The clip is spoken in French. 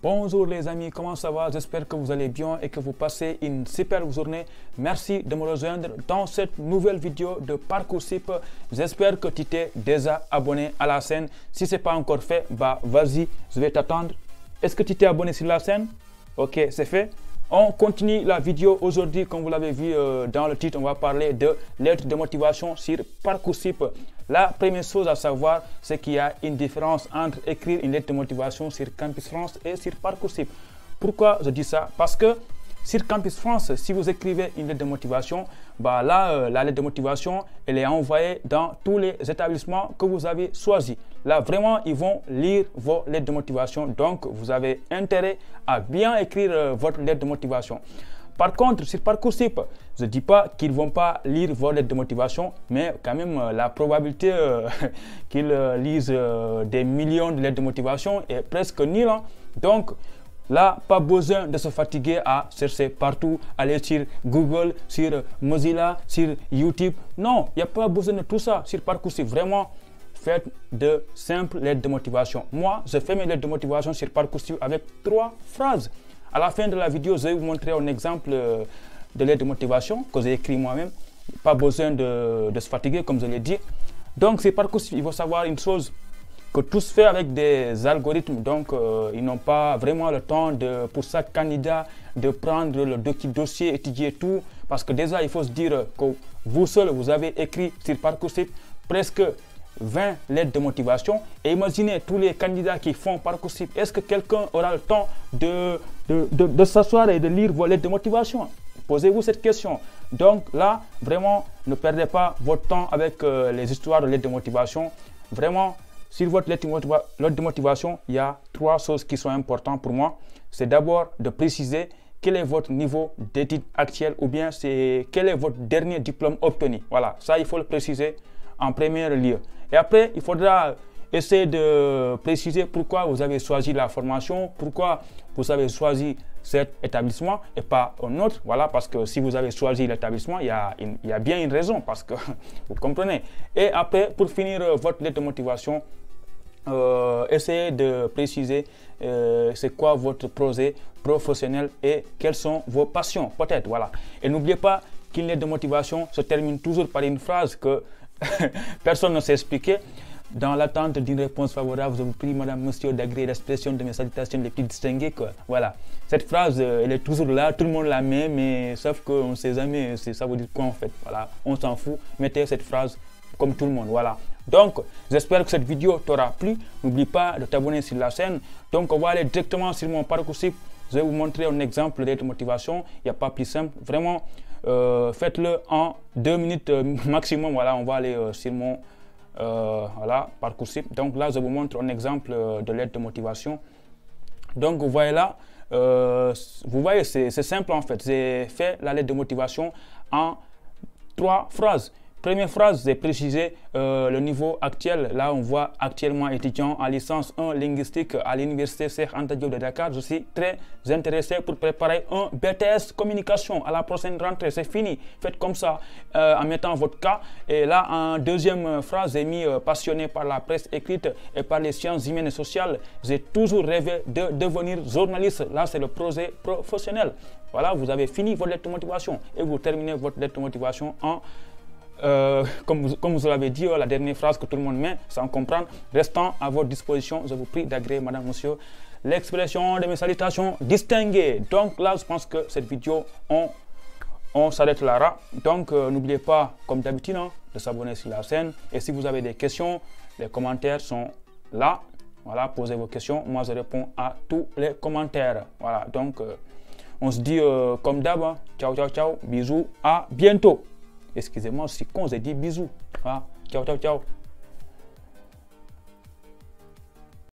Bonjour les amis, comment ça va? J'espère que vous allez bien et que vous passez une superbe journée. Merci de me rejoindre dans cette nouvelle vidéo de Parcoursup. J'espère que tu t'es déjà abonné à la chaîne. Si ce n'est pas encore fait, bah vas-y, je vais t'attendre. Est-ce que tu t'es abonné sur la chaîne? Ok, c'est fait. On continue la vidéo aujourd'hui, comme vous l'avez vu dans le titre, on va parler de lettres de motivation sur Parcoursup. La première chose à savoir, c'est qu'il y a une différence entre écrire une lettre de motivation sur Campus France et sur Parcoursup. Pourquoi je dis ça? Parce que sur Campus France, si vous écrivez une lettre de motivation, bah là, la lettre de motivation, elle est envoyée dans tous les établissements que vous avez choisis. Là, vraiment, ils vont lire vos lettres de motivation. Donc, vous avez intérêt à bien écrire votre lettre de motivation. Par contre, sur Parcoursup, je ne dis pas qu'ils ne vont pas lire vos lettres de motivation, mais quand même, la probabilité qu'ils lisent des millions de lettres de motivation est presque nulle. Hein. Donc, là, pas besoin de se fatiguer à chercher partout, aller sur Google, sur Mozilla, sur YouTube. Non, il n'y a pas besoin de tout ça sur Parcoursup. Vraiment, faites de simples lettres de motivation. Moi, je fais mes lettres de motivation sur Parcoursup avec 3 phrases. À la fin de la vidéo, je vais vous montrer un exemple de lettre de motivation que j'ai écrit moi-même. Pas besoin de se fatiguer, comme je l'ai dit. Donc, c'est Parcoursup. Il faut savoir une chose, que tout se fait avec des algorithmes. Donc, ils n'ont pas vraiment le temps pour chaque candidat de prendre le dossier, étudier tout. Parce que déjà, il faut se dire que vous seul, vous avez écrit sur Parcoursup presque 20 lettres de motivation. Et imaginez tous les candidats qui font Parcoursup. Est-ce que quelqu'un aura le temps de s'asseoir et de lire vos lettres de motivation? Posez-vous cette question. Donc là, vraiment, ne perdez pas votre temps avec les histoires de lettres de motivation. Vraiment, sur votre lettre de motivation, il y a 3 choses qui sont importantes pour moi. C'est d'abord de préciser quel est votre niveau d'études actuel ou bien quel est votre dernier diplôme obtenu. Voilà, ça il faut le préciser en premier lieu. Et après, il faudra essayer de préciser pourquoi vous avez choisi la formation, pourquoi vous avez choisi cet établissement et pas un autre. Voilà, parce que si vous avez choisi l'établissement, il y a bien une raison, parce que vous comprenez. Et après, pour finir votre lettre de motivation, essayez de préciser c'est quoi votre projet professionnel et quelles sont vos passions, peut-être. Voilà. Et n'oubliez pas qu'une lettre de motivation se termine toujours par une phrase que personne ne sait expliquer. Dans l'attente d'une réponse favorable, je vous prie, madame, monsieur, d'agréer l'expression de mes salutations les plus distinguées. Quoi. Voilà. Cette phrase, elle est toujours là, tout le monde la met, mais sauf qu'on ne sait jamais ça veut dire quoi en fait. Voilà. On s'en fout. Mettez cette phrase comme tout le monde. Voilà. Donc, j'espère que cette vidéo t'aura plu. N'oublie pas de t'abonner sur la chaîne. Donc, on va aller directement sur mon Parcoursup. Je vais vous montrer un exemple de motivation. Il n'y a pas plus simple. Vraiment, faites-le en 2 minutes maximum. Voilà, on va aller sur mon voilà, Parcoursup. Donc là, je vous montre un exemple de lettre de motivation. Donc, vous voyez là, vous voyez, c'est simple en fait. J'ai fait la lettre de motivation en 3 phrases. Première phrase, j'ai précisé le niveau actuel. Là, on voit actuellement étudiant en licence 1 linguistique à l'université Cheikh Anta Diop de Dakar. Je suis très intéressé pour préparer un BTS communication à la prochaine rentrée. C'est fini. Faites comme ça en mettant votre cas. Et là, en deuxième phrase, j'ai mis passionné par la presse écrite et par les sciences humaines et sociales. J'ai toujours rêvé de devenir journaliste. Là, c'est le projet professionnel. Voilà, vous avez fini votre lettre de motivation et vous terminez votre lettre de motivation en comme vous l'avez dit, la dernière phrase que tout le monde met sans comprendre. Restant à votre disposition, je vous prie d'agréer, madame, monsieur, l'expression de mes salutations distinguées. Donc là, je pense que cette vidéo, on s'arrête là. Donc n'oubliez pas, comme d'habitude, hein, de s'abonner sur la chaîne. Et si vous avez des questions, les commentaires sont là. Voilà, posez vos questions. Moi, je réponds à tous les commentaires. Voilà, donc on se dit comme d'hab. Hein. Ciao, ciao, ciao. Bisous. À bientôt. Excusez-moi, c'est con, j'ai dit bisous. Ah, ciao, ciao, ciao.